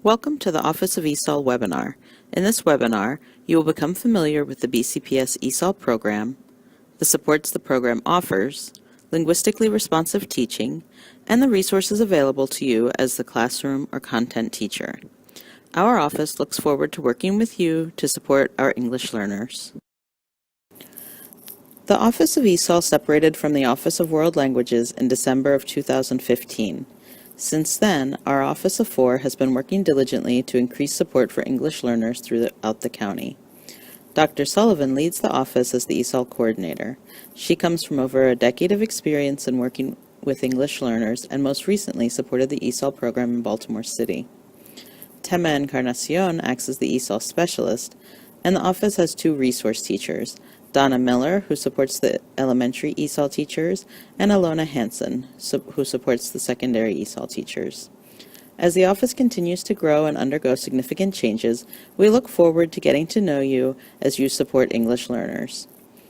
Welcome to the Office of ESOL webinar. In this webinar, you will become familiar with the BCPS ESOL program, the supports the program offers, linguistically responsive teaching, and the resources available to you as the classroom or content teacher. Our office looks forward to working with you to support our English learners. The Office of ESOL separated from the Office of World Languages in December of 2015. Since then, our Office of 4 has been working diligently to increase support for English learners throughout the county. Dr. Sullivan leads the office as the ESOL coordinator. She comes from over a decade of experience in working with English learners and most recently supported the ESOL program in Baltimore City. Tema Encarnacion acts as the ESOL specialist, and the office has two resource teachers, Donna Miller, who supports the elementary ESOL teachers, and Alona Hansen, who supports the secondary ESOL teachers. As the office continues to grow and undergo significant changes, we look forward to getting to know you as you support English learners.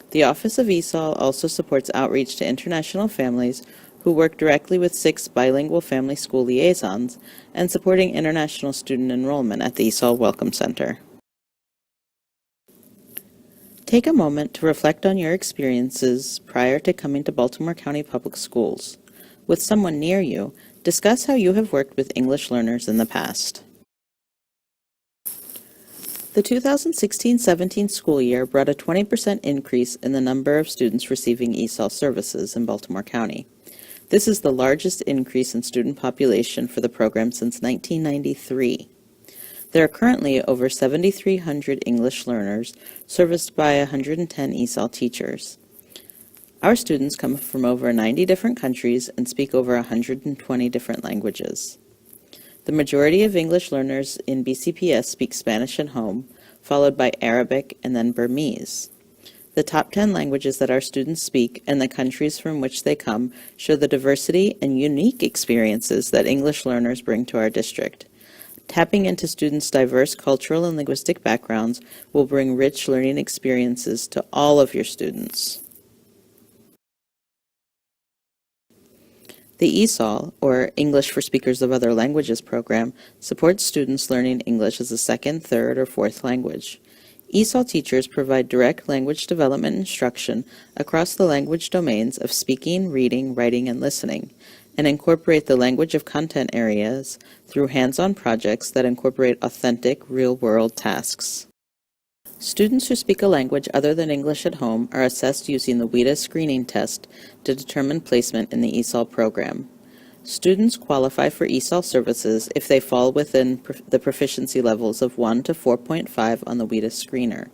The Office of ESOL also supports outreach to international families who work directly with 6 bilingual family school liaisons and supporting international student enrollment at the ESOL Welcome Center. Take a moment to reflect on your experiences prior to coming to Baltimore County Public Schools. With someone near you, discuss how you have worked with English learners in the past. The 2016-17 school year brought a 20% increase in the number of students receiving ESOL services in Baltimore County. This is the largest increase in student population for the program since 1993. There are currently over 7,300 English learners serviced by 110 ESOL teachers. Our students come from over 90 different countries and speak over 120 different languages. The majority of English learners in BCPS speak Spanish at home, followed by Arabic and then Burmese. The top 10 languages that our students speak and the countries from which they come show the diversity and unique experiences that English learners bring to our district. Tapping into students' diverse cultural and linguistic backgrounds will bring rich learning experiences to all of your students. The ESOL, or English for Speakers of Other Languages program, supports students learning English as a second, third, or fourth language. ESOL teachers provide direct language development instruction across the language domains of speaking, reading, writing, and listening, and incorporate the language of content areas through hands-on projects that incorporate authentic, real-world tasks. Students who speak a language other than English at home are assessed using the WIDA screening test to determine placement in the ESOL program. Students qualify for ESOL services if they fall within the proficiency levels of 1 to 4.5 on the WIDA screener.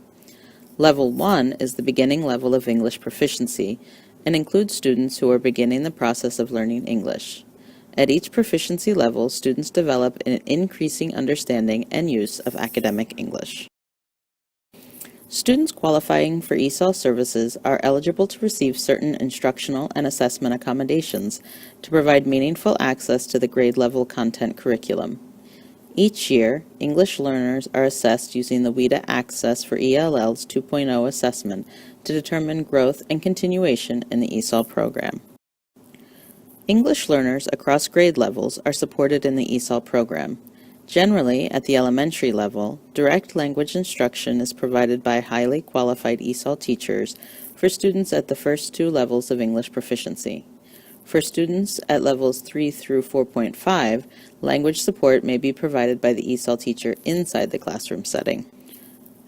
Level 1 is the beginning level of English proficiency and includes students who are beginning the process of learning English. At each proficiency level, students develop an increasing understanding and use of academic English. Students qualifying for ESOL services are eligible to receive certain instructional and assessment accommodations to provide meaningful access to the grade-level content curriculum. Each year, English learners are assessed using the WIDA Access for ELL's 2.0 assessment to determine growth and continuation in the ESOL program. English learners across grade levels are supported in the ESOL program. Generally, at the elementary level, direct language instruction is provided by highly qualified ESOL teachers for students at the first 2 levels of English proficiency. For students at levels 3 through 4.5, language support may be provided by the ESOL teacher inside the classroom setting.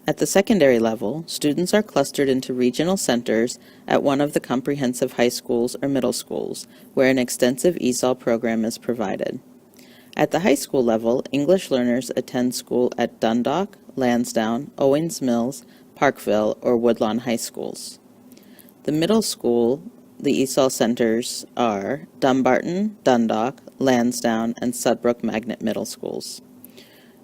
At the secondary level, students are clustered into regional centers at one of the comprehensive high schools or middle schools, where an extensive ESOL program is provided. At the high school level, English learners attend school at Dundalk, Lansdowne, Owings Mills, Parkville, or Woodlawn High Schools. The middle school, the ESOL centers are Dumbarton, Dundalk, Lansdowne, and Sudbrook Magnet Middle Schools.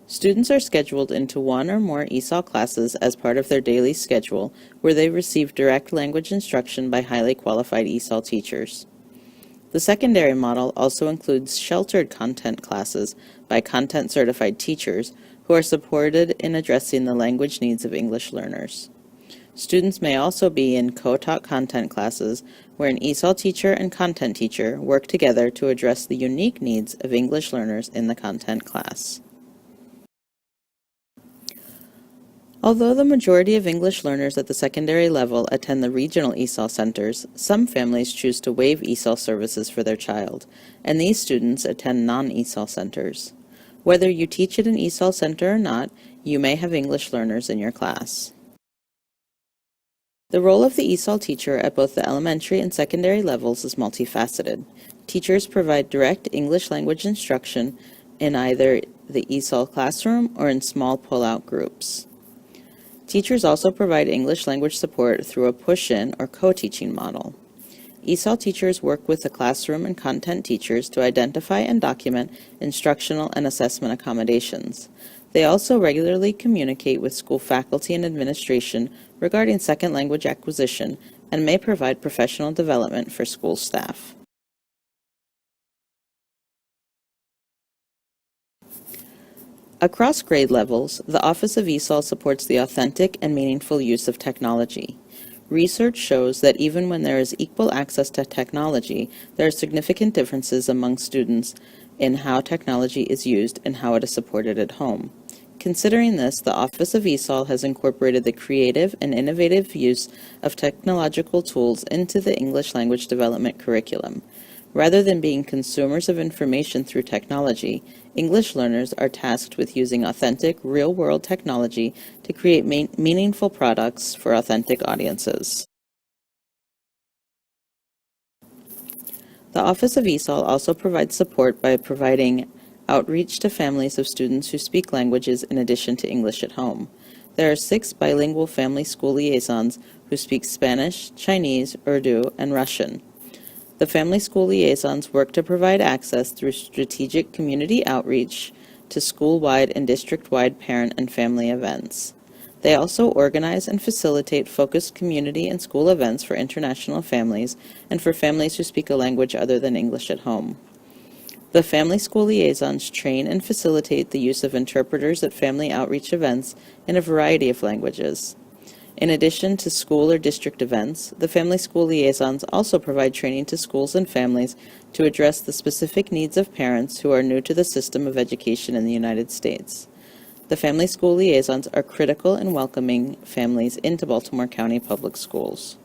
Students are scheduled into 1 or more ESOL classes as part of their daily schedule, where they receive direct language instruction by highly qualified ESOL teachers. The secondary model also includes sheltered content classes by content-certified teachers who are supported in addressing the language needs of English learners. Students may also be in co-taught content classes where an ESOL teacher and content teacher work together to address the unique needs of English learners in the content class. Although the majority of English learners at the secondary level attend the regional ESOL centers, some families choose to waive ESOL services for their child, and these students attend non-ESOL centers. Whether you teach at an ESOL center or not, you may have English learners in your class. The role of the ESOL teacher at both the elementary and secondary levels is multifaceted. Teachers provide direct English language instruction in either the ESOL classroom or in small pull-out groups. Teachers also provide English language support through a push-in or co-teaching model. ESOL teachers work with the classroom and content teachers to identify and document instructional and assessment accommodations. They also regularly communicate with school faculty and administration regarding second language acquisition and may provide professional development for school staff. Across grade levels, the Office of ESOL supports the authentic and meaningful use of technology. Research shows that even when there is equal access to technology, there are significant differences among students in how technology is used and how it is supported at home. Considering this, the Office of ESOL has incorporated the creative and innovative use of technological tools into the English language development curriculum. Rather than being consumers of information through technology, English learners are tasked with using authentic, real-world technology to create meaningful products for authentic audiences. The Office of ESOL also provides support by providing outreach to families of students who speak languages in addition to English at home. There are 6 bilingual family school liaisons who speak Spanish, Chinese, Urdu, and Russian. The family school liaisons work to provide access through strategic community outreach to school-wide and district-wide parent and family events. They also organize and facilitate focused community and school events for international families and for families who speak a language other than English at home. The family school liaisons train and facilitate the use of interpreters at family outreach events in a variety of languages. In addition to school or district events, the family school liaisons also provide training to schools and families to address the specific needs of parents who are new to the system of education in the United States. The family school liaisons are critical in welcoming families into Baltimore County Public Schools.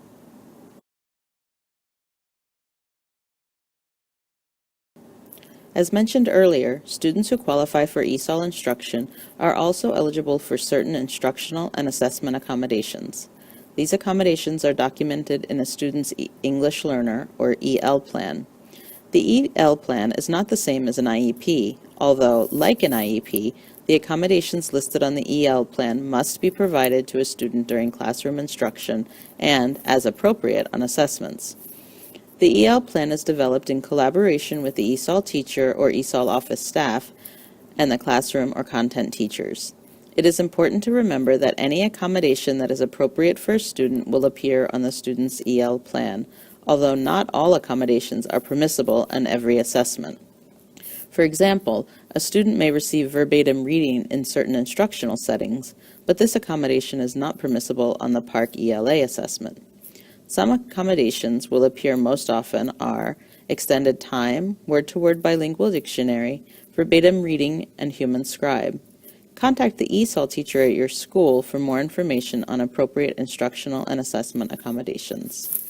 As mentioned earlier, students who qualify for ESOL instruction are also eligible for certain instructional and assessment accommodations. These accommodations are documented in a student's English Learner, or EL plan. The EL plan is not the same as an IEP, although, like an IEP, the accommodations listed on the EL plan must be provided to a student during classroom instruction and, as appropriate, on assessments. The EL plan is developed in collaboration with the ESOL teacher or ESOL office staff and the classroom or content teachers. It is important to remember that any accommodation that is appropriate for a student will appear on the student's EL plan, although not all accommodations are permissible in every assessment. For example, a student may receive verbatim reading in certain instructional settings, but this accommodation is not permissible on the PARCC ELA assessment. Some accommodations will appear most often are extended time, word-to-word bilingual dictionary, verbatim reading, and human scribe. Contact the ESOL teacher at your school for more information on appropriate instructional and assessment accommodations.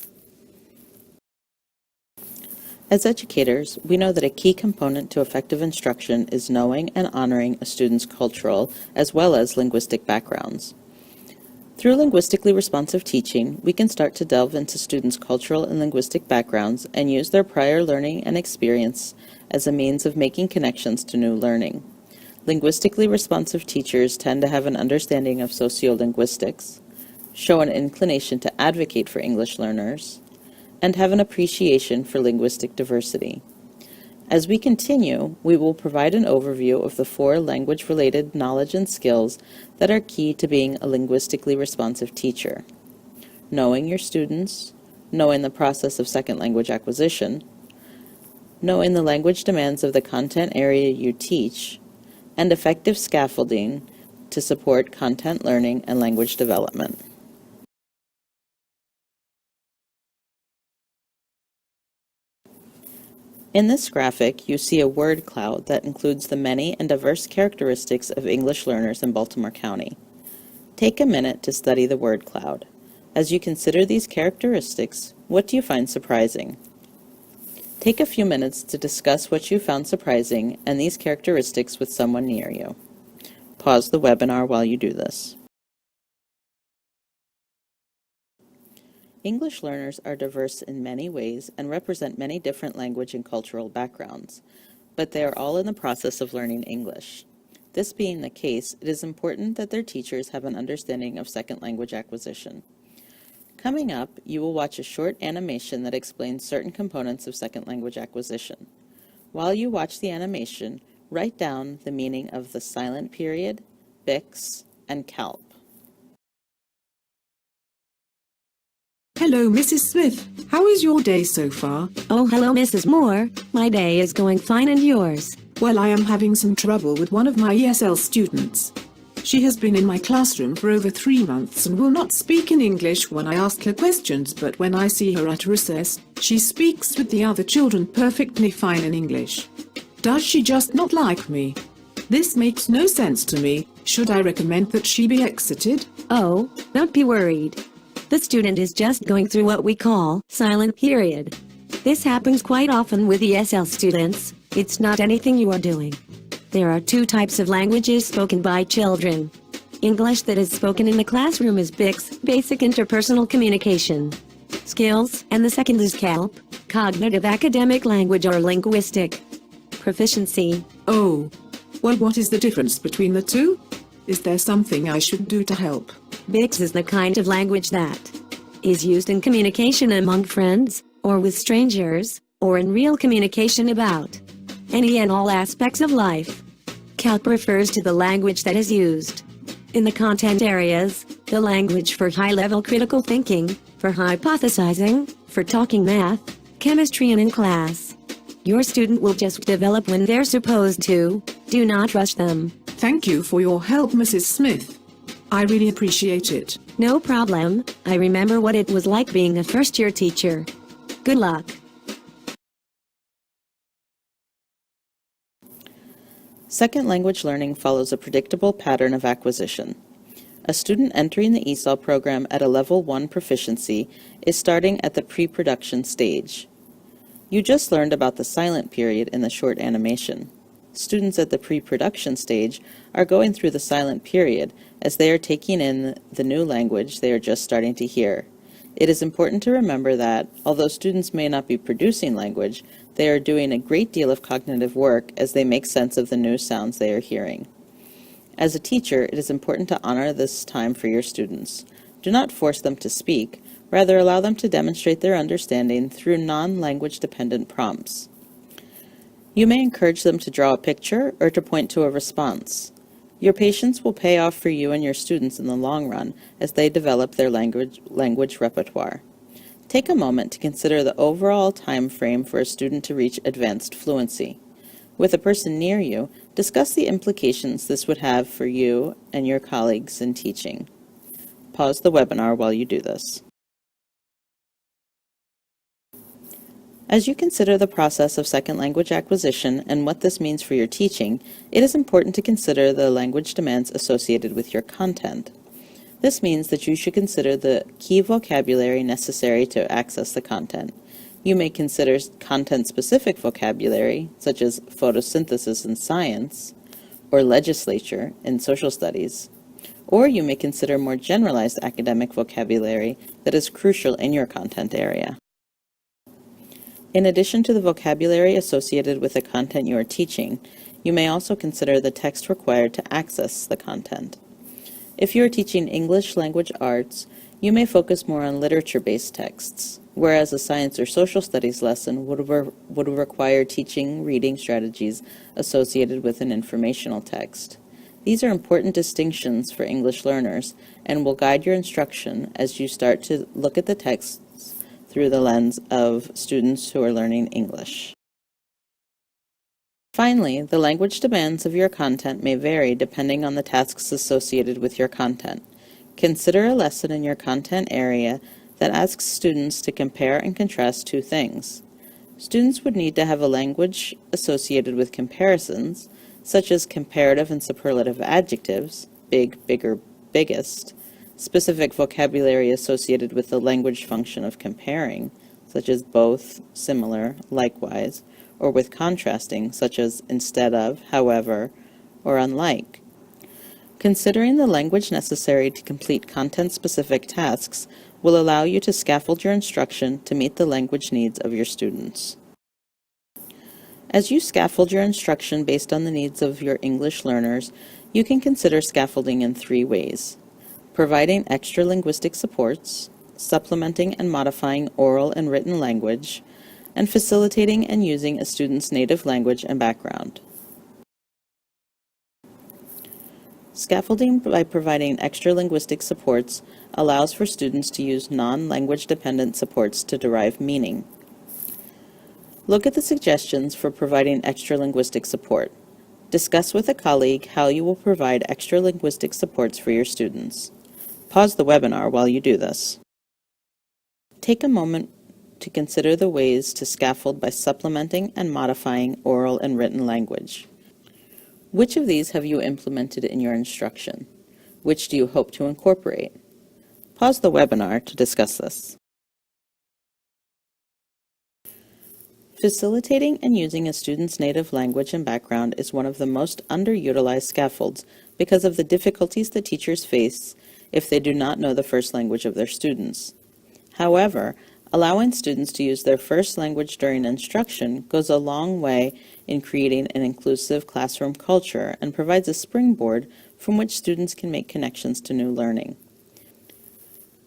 As educators, we know that a key component to effective instruction is knowing and honoring a student's cultural as well as linguistic backgrounds. Through linguistically responsive teaching, we can start to delve into students' cultural and linguistic backgrounds and use their prior learning and experience as a means of making connections to new learning. Linguistically responsive teachers tend to have an understanding of sociolinguistics, show an inclination to advocate for English learners, and have an appreciation for linguistic diversity. As we continue, we will provide an overview of the 4 language-related knowledge and skills that are key to being a linguistically responsive teacher: knowing your students, knowing the process of second language acquisition, knowing the language demands of the content area you teach, and effective scaffolding to support content learning and language development. In this graphic, you see a word cloud that includes the many and diverse characteristics of English learners in Baltimore County. Take a minute to study the word cloud. As you consider these characteristics, what do you find surprising? Take a few minutes to discuss what you found surprising and these characteristics with someone near you. Pause the webinar while you do this. English learners are diverse in many ways and represent many different language and cultural backgrounds, but they are all in the process of learning English. This being the case, it is important that their teachers have an understanding of second language acquisition. Coming up, you will watch a short animation that explains certain components of second language acquisition. While you watch the animation, write down the meaning of the silent period, BICS, and CALP. Hello, Mrs. Smith. How is your day so far? Oh, hello, Mrs. Moore. My day is going fine, and yours? Well, I am having some trouble with one of my ESL students. She has been in my classroom for over 3 months and will not speak in English when I ask her questions, but when I see her at recess, she speaks with the other children perfectly fine in English. Does she just not like me? This makes no sense to me. Should I recommend that she be exited? Oh, don't be worried. The student is just going through what we call silent period. This happens quite often with ESL students. It's not anything you are doing. There are 2 types of languages spoken by children. English that is spoken in the classroom is BICS, basic interpersonal communication skills, and the second is CALP, cognitive academic language or linguistic proficiency. Oh. Well, what is the difference between the 2? Is there something I should do to help? BICS is the kind of language that is used in communication among friends, or with strangers, or in real communication about any and all aspects of life. CALP refers to the language that is used in the content areas, the language for high-level critical thinking, for hypothesizing, for talking math, chemistry, and in class. Your student will just develop when they're supposed to. Do not rush them. Thank you for your help, Mrs. Smith. I really appreciate it. No problem. I remember what it was like being a first-year teacher. Good luck. Second language learning follows a predictable pattern of acquisition. A student entering the ESOL program at a Level 1 proficiency is starting at the pre-production stage. You just learned about the silent period in the short animation. Students at the pre-production stage are going through the silent period as they are taking in the new language they are just starting to hear. It is important to remember that, although students may not be producing language, they are doing a great deal of cognitive work as they make sense of the new sounds they are hearing. As a teacher, it is important to honor this time for your students. Do not force them to speak, rather allow them to demonstrate their understanding through non-language dependent prompts. You may encourage them to draw a picture or to point to a response. Your patience will pay off for you and your students in the long run as they develop their language repertoire. Take a moment to consider the overall time frame for a student to reach advanced fluency. With a person near you, discuss the implications this would have for you and your colleagues in teaching. Pause the webinar while you do this. As you consider the process of second language acquisition and what this means for your teaching, it is important to consider the language demands associated with your content. This means that you should consider the key vocabulary necessary to access the content. You may consider content-specific vocabulary, such as photosynthesis in science, or legislature in social studies, or you may consider more generalized academic vocabulary that is crucial in your content area. In addition to the vocabulary associated with the content you are teaching, you may also consider the text required to access the content. If you are teaching English language arts, you may focus more on literature-based texts, whereas a science or social studies lesson would require teaching reading strategies associated with an informational text. These are important distinctions for English learners and will guide your instruction as you start to look at the texts through the lens of students who are learning English. Finally, the language demands of your content may vary depending on the tasks associated with your content. Consider a lesson in your content area that asks students to compare and contrast 2 things. Students would need to have a language associated with comparisons, such as comparative and superlative adjectives, big, bigger, biggest, specific vocabulary associated with the language function of comparing, such as both, similar, likewise, or with contrasting, such as instead of, however, or unlike. Considering the language necessary to complete content-specific tasks will allow you to scaffold your instruction to meet the language needs of your students. As you scaffold your instruction based on the needs of your English learners, you can consider scaffolding in 3 ways: providing extra linguistic supports, supplementing and modifying oral and written language, and facilitating and using a student's native language and background. Scaffolding by providing extra linguistic supports allows for students to use non-language dependent supports to derive meaning. Look at the suggestions for providing extra linguistic support. Discuss with a colleague how you will provide extra linguistic supports for your students. Pause the webinar while you do this. Take a moment to consider the ways to scaffold by supplementing and modifying oral and written language. Which of these have you implemented in your instruction? Which do you hope to incorporate? Pause the webinar to discuss this. Facilitating and using a student's native language and background is one of the most underutilized scaffolds because of the difficulties that teachers face if they do not know the first language of their students. However, allowing students to use their first language during instruction goes a long way in creating an inclusive classroom culture and provides a springboard from which students can make connections to new learning.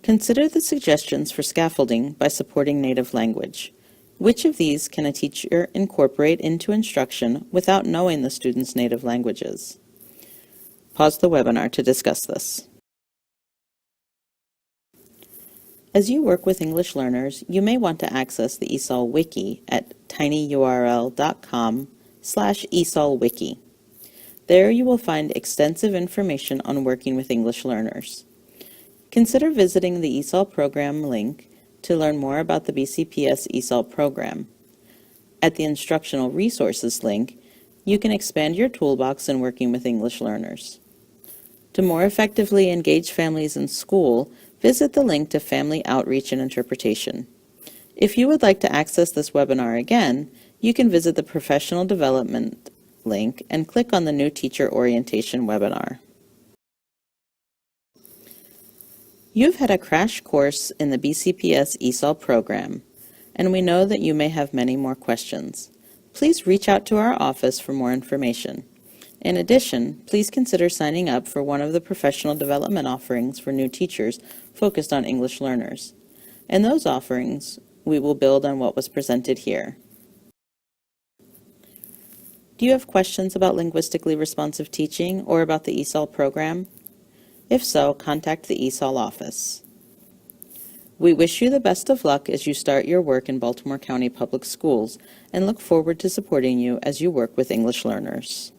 Consider the suggestions for scaffolding by supporting native language. Which of these can a teacher incorporate into instruction without knowing the student's native languages? Pause the webinar to discuss this. As you work with English learners, you may want to access the ESOL Wiki at tinyurl.com/ESOLWiki. There you will find extensive information on working with English learners. Consider visiting the ESOL program link to learn more about the BCPS ESOL program. At the Instructional Resources link, you can expand your toolbox in working with English learners. To more effectively engage families in school, visit the link to Family Outreach and Interpretation. If you would like to access this webinar again, you can visit the Professional Development link and click on the New Teacher Orientation webinar. You've had a crash course in the BCPS ESOL program, and we know that you may have many more questions. Please reach out to our office for more information. In addition, please consider signing up for one of the professional development offerings for new teachers focused on English learners. In those offerings, we will build on what was presented here. Do you have questions about linguistically responsive teaching or about the ESOL program? If so, contact the ESOL office. We wish you the best of luck as you start your work in Baltimore County Public Schools and look forward to supporting you as you work with English learners.